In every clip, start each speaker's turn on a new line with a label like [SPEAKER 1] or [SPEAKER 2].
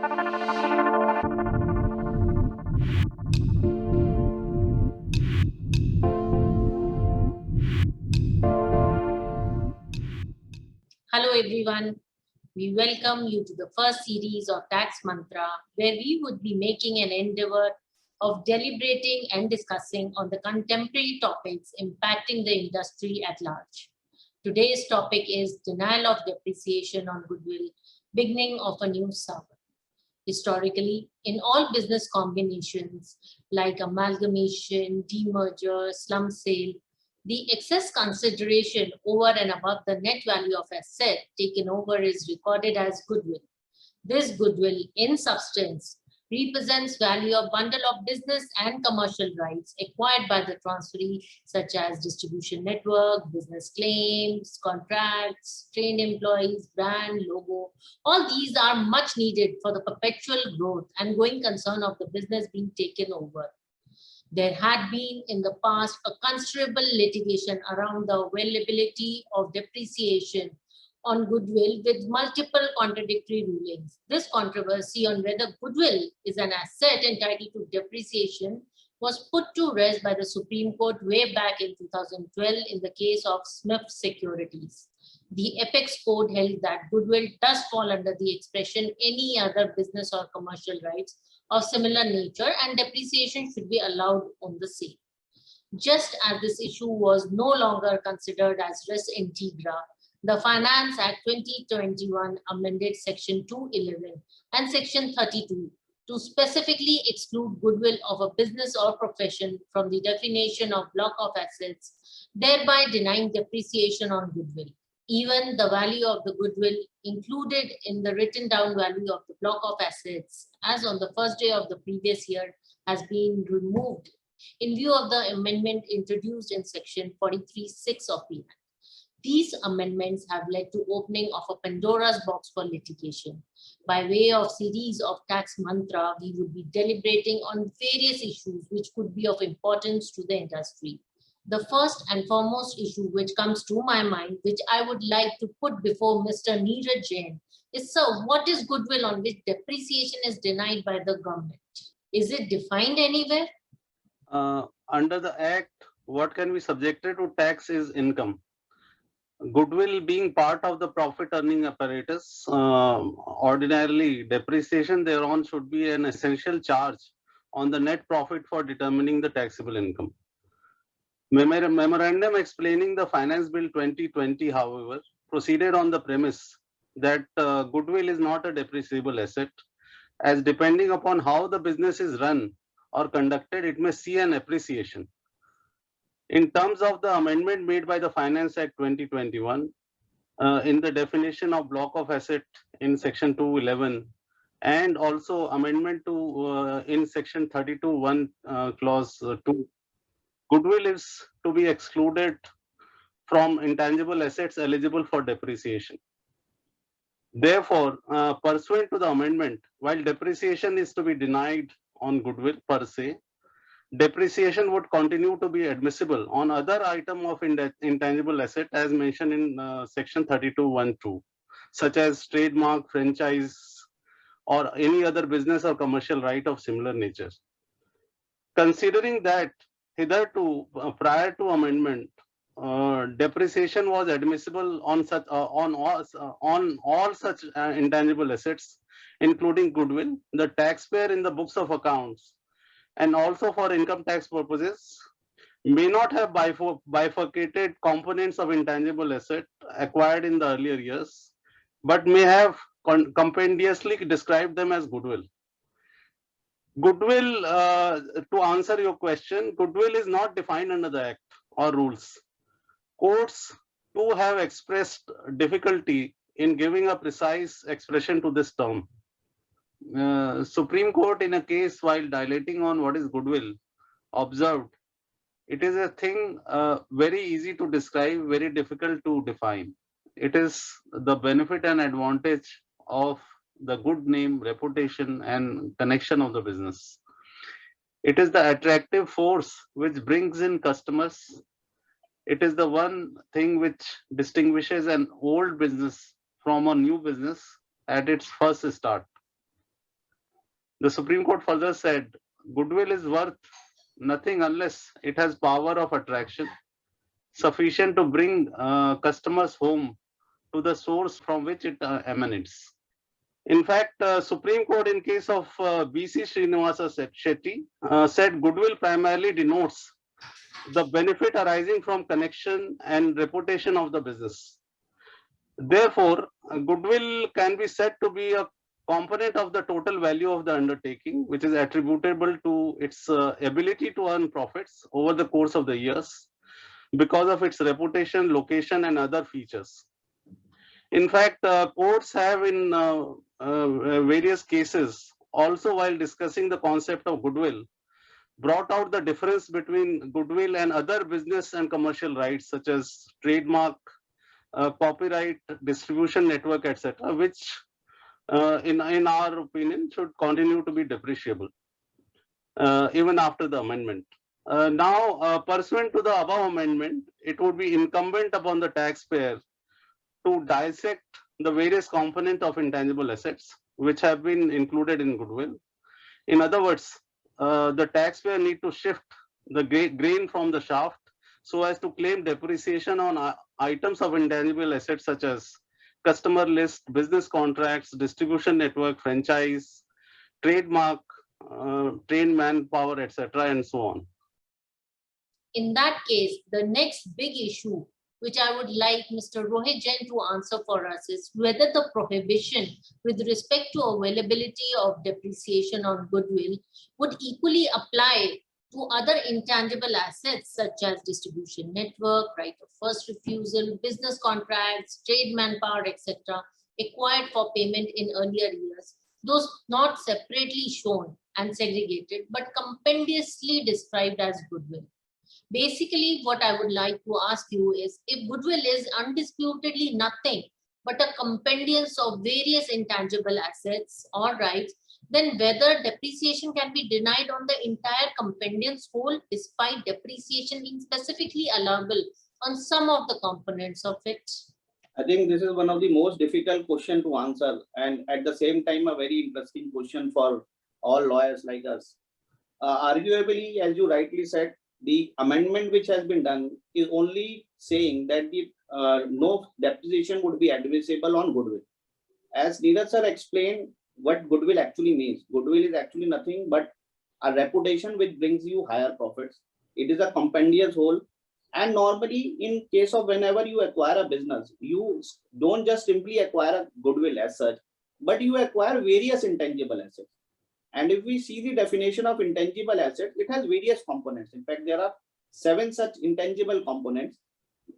[SPEAKER 1] Hello everyone, we welcome you to the first series of Tax Mantra, where we would be making an endeavor of deliberating and discussing on the contemporary topics impacting the industry at large. Today's topic is denial of depreciation on goodwill, beginning of a new saga. Historically, in all business combinations like amalgamation, demerger, slum sale, the excess consideration over and above the net value of asset taken over is recorded as goodwill. This goodwill, in substance, represents value of bundle of business and commercial rights acquired by the transferee, such as distribution network, business claims, contracts, trained employees, brand, logo. All these are much needed for the perpetual growth and going concern of the business being taken over. There had been in the past a considerable litigation around the availability of depreciation on goodwill with multiple contradictory rulings. This controversy on whether goodwill is an asset entitled to depreciation was put to rest by the Supreme Court way back in 2012 in the case of Smith Securities. The Apex Court held that goodwill does fall under the expression any other business or commercial rights of similar nature and depreciation should be allowed on the same. Just as this issue was no longer considered as res integra, the Finance Act 2021 amended Section 211 and Section 32 to specifically exclude goodwill of a business or profession from the definition of block of assets, thereby denying depreciation on goodwill. Even the value of the goodwill included in the written down value of the block of assets as on the first day of the previous year has been removed in view of the amendment introduced in Section 43(6) of the Act. These amendments have led to opening of a Pandora's box for litigation. By way of series of tax mantra, we would be deliberating on various issues which could be of importance to the industry. The first and foremost issue which comes to my mind, which I would like to put before Mr. Neeraj Jain, is, sir, what is goodwill on which depreciation is denied by the government? Is it defined anywhere?
[SPEAKER 2] Under the Act, what can be subjected to tax is income. Goodwill being part of the profit earning apparatus, ordinarily depreciation thereon should be an essential charge on the net profit for determining the taxable income. Memorandum explaining the Finance Bill 2020, however, proceeded on the premise that goodwill is not a depreciable asset, as depending upon how the business is run or conducted, it may see an appreciation. In terms of the amendment made by the Finance Act 2021, in the definition of block of asset in Section 211, and also amendment to in Section 32(1) Clause 2, goodwill is to be excluded from intangible assets eligible for depreciation. Therefore, pursuant to the amendment, while depreciation is to be denied on goodwill per se, depreciation would continue to be admissible on other item of intangible asset as mentioned in Section 32(1)(2), such as trademark, franchise, or any other business or commercial right of similar nature. Considering that hitherto, prior to amendment, depreciation was admissible on such on all such intangible assets, including goodwill, the taxpayer in the books of accounts and also for income tax purposes may not have bifurcated components of intangible asset acquired in the earlier years, but may have compendiously described them as goodwill. Goodwill, to answer your question, goodwill is not defined under the Act or rules. Courts too have expressed difficulty in giving a precise expression to this term. Supreme Court, in a case while dilating on what is goodwill, observed it is a thing very easy to describe, very difficult to define. It is the benefit and advantage of the good name, reputation, and connection of the business. It is the attractive force which brings in customers. It is the one thing which distinguishes an old business from a new business at its first start. The Supreme Court further said, goodwill is worth nothing unless it has power of attraction sufficient to bring customers home to the source from which it emanates. In fact, Supreme Court in case of BC Srinivasa Shetty said goodwill primarily denotes the benefit arising from connection and reputation of the business. Therefore, goodwill can be said to be a component of the total value of the undertaking, which is attributable to its ability to earn profits over the course of the years because of its reputation, location, and other features. In fact, courts have in various cases, also while discussing the concept of goodwill, brought out the difference between goodwill and other business and commercial rights such as trademark, copyright, distribution network, etc., which in our opinion should continue to be depreciable even after the amendment. Now, pursuant to the above amendment, it would be incumbent upon the taxpayer to dissect the various components of intangible assets which have been included in goodwill. In other words, the taxpayer need to shift the grain from the shaft so as to claim depreciation on items of intangible assets such as customer list, business contracts, distribution network, franchise, trademark, trained manpower, etc., and so on.
[SPEAKER 1] In that case, the next big issue which I would like Mr. Rohit Jain to answer for us is whether the prohibition with respect to availability of depreciation on goodwill would equally apply to other intangible assets such as distribution network, right of first refusal, business contracts, trade manpower, etc., acquired for payment in earlier years, those not separately shown and segregated, but compendiously described as goodwill. Basically, what I would like to ask you is, if goodwill is undisputedly nothing but a compendium of various intangible assets or rights, then whether depreciation can be denied on the entire compendium's whole despite depreciation being specifically allowable on some of the components of it?
[SPEAKER 3] I think this is one of the most difficult question to answer, and at the same time a very interesting question for all lawyers like us. Arguably, as you rightly said, the amendment which has been done is only saying that the no depreciation would be admissible on goodwill. As Neeraj sir explained what goodwill actually means. Goodwill is actually nothing but a reputation which brings you higher profits. It is a compendious whole. And normally, in case of whenever you acquire a business, you don't just simply acquire a goodwill as such, but you acquire various intangible assets. And if we see the definition of intangible asset, it has various components. In fact, there are 7 such intangible components,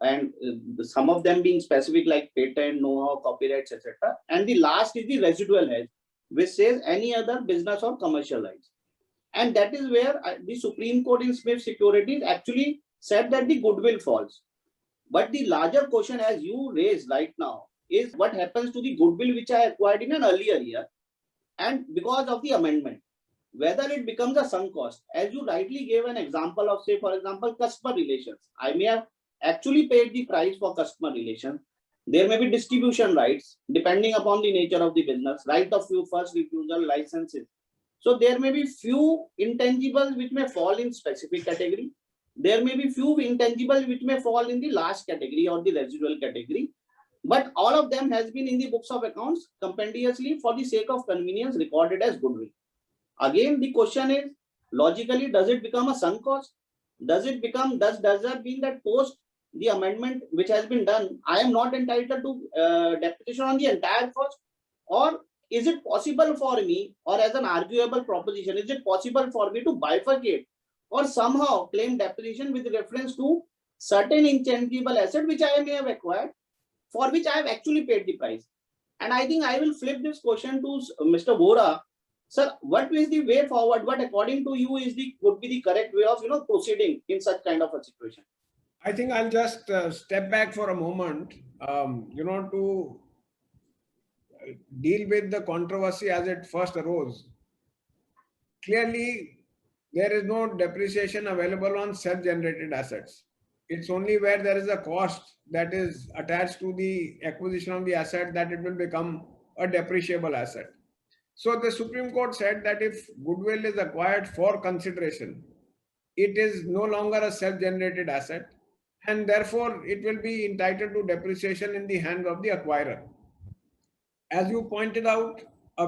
[SPEAKER 3] and some of them being specific like patent, know-how, copyrights, etc. And the last is the residual hedge, which says any other business or commercial rights. And that is where the Supreme Court in Smith Securities actually said that the goodwill falls. But the larger question, as you raised right now, is what happens to the goodwill which I acquired in an earlier year, and because of the amendment, whether it becomes a sunk cost. As you rightly gave an example of, say, for example, customer relations. I may have actually paid the price for customer relations. There may be distribution rights, depending upon the nature of the business, right of first refusal, licenses. So there may be few intangibles which may fall in specific category. There may be few intangibles which may fall in the last category or the residual category. But all of them has been in the books of accounts compendiously for the sake of convenience recorded as goodwill. Again, the question is, logically, does it become a sunk cost? Does it become, does that mean that post the amendment which has been done, I am not entitled to depreciation on the entire cost? Or is it possible for me, or as an arguable proposition, is it possible for me to bifurcate or somehow claim depreciation with reference to certain intangible asset which I may have acquired, for which I have actually paid the price? And I think I will flip this question to Mr. Vora. Sir, what is the way forward? What according to you is would be the correct way of proceeding in such kind of a situation?
[SPEAKER 4] I think I'll just step back for a moment, to deal with the controversy as it first arose. Clearly, there is no depreciation available on self-generated assets. It's only where there is a cost that is attached to the acquisition of the asset that it will become a depreciable asset. So the Supreme Court said that if goodwill is acquired for consideration, it is no longer a self-generated asset, and therefore it will be entitled to depreciation in the hands of the acquirer. As you pointed out,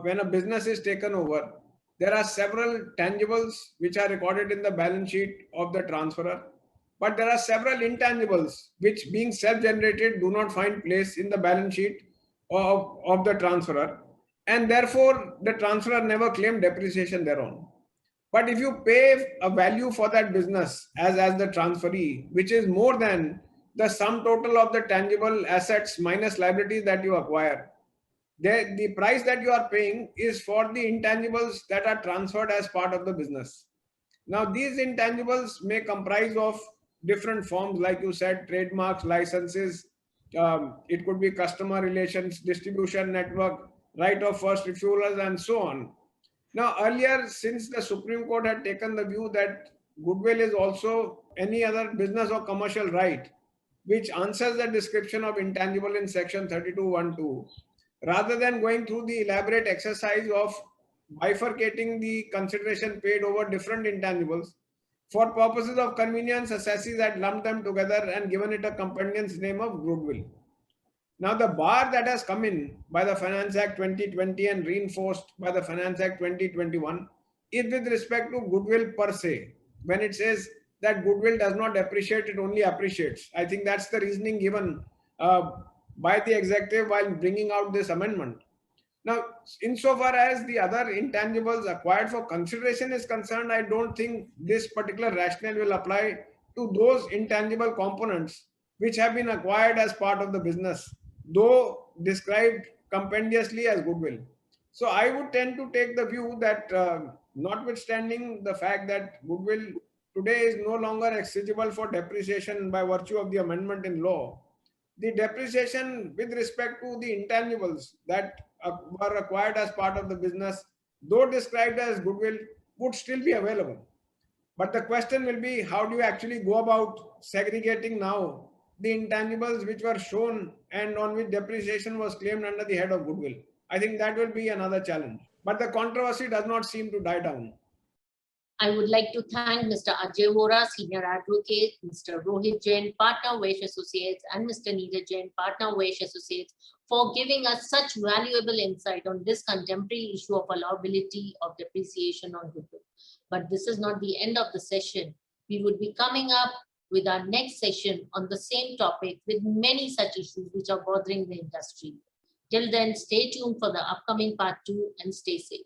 [SPEAKER 4] when a business is taken over, there are several tangibles which are recorded in the balance sheet of the transferor, but there are several intangibles which, being self-generated, do not find place in the balance sheet of the transferor, and therefore the transferor never claimed depreciation thereon. But if you pay a value for that business as the transferee, which is more than the sum total of the tangible assets minus liabilities that you acquire, the price that you are paying is for the intangibles that are transferred as part of the business. Now, these intangibles may comprise of different forms, like you said, trademarks, licenses. It could be customer relations, distribution network, right of first refusals, and so on. Now, earlier, since the Supreme Court had taken the view that goodwill is also any other business or commercial right, which answers the description of intangible in section 32(1)(2), rather than going through the elaborate exercise of bifurcating the consideration paid over different intangibles, for purposes of convenience, assessees had lumped them together and given it a companions name of goodwill. Now, the bar that has come in by the Finance Act 2020 and reinforced by the Finance Act 2021 is with respect to goodwill per se, when it says that goodwill does not depreciate, it only appreciates. I think that's the reasoning given by the executive while bringing out this amendment. Now, insofar as the other intangibles acquired for consideration is concerned, I don't think this particular rationale will apply to those intangible components which have been acquired as part of the business, though described compendiously as goodwill. So I would tend to take the view that notwithstanding the fact that goodwill today is no longer exigible for depreciation by virtue of the amendment in law, the depreciation with respect to the intangibles that were acquired as part of the business, though described as goodwill, would still be available. But the question will be, how do you actually go about segregating now the intangibles which were shown and on which depreciation was claimed under the head of goodwill? I think that will be another challenge. But the controversy does not seem to die down.
[SPEAKER 1] I would like to thank Mr. Ajay Vora, Senior Advocate, Mr. Rohit Jain, Partner Vaish Associates, and Mr. Neeraj Jain, Partner Vaish Associates, for giving us such valuable insight on this contemporary issue of allowability of depreciation on goodwill. But this is not the end of the session. We would be coming up with our next session on the same topic with many such issues which are bothering the industry. Till then, stay tuned for the upcoming part 2 and stay safe.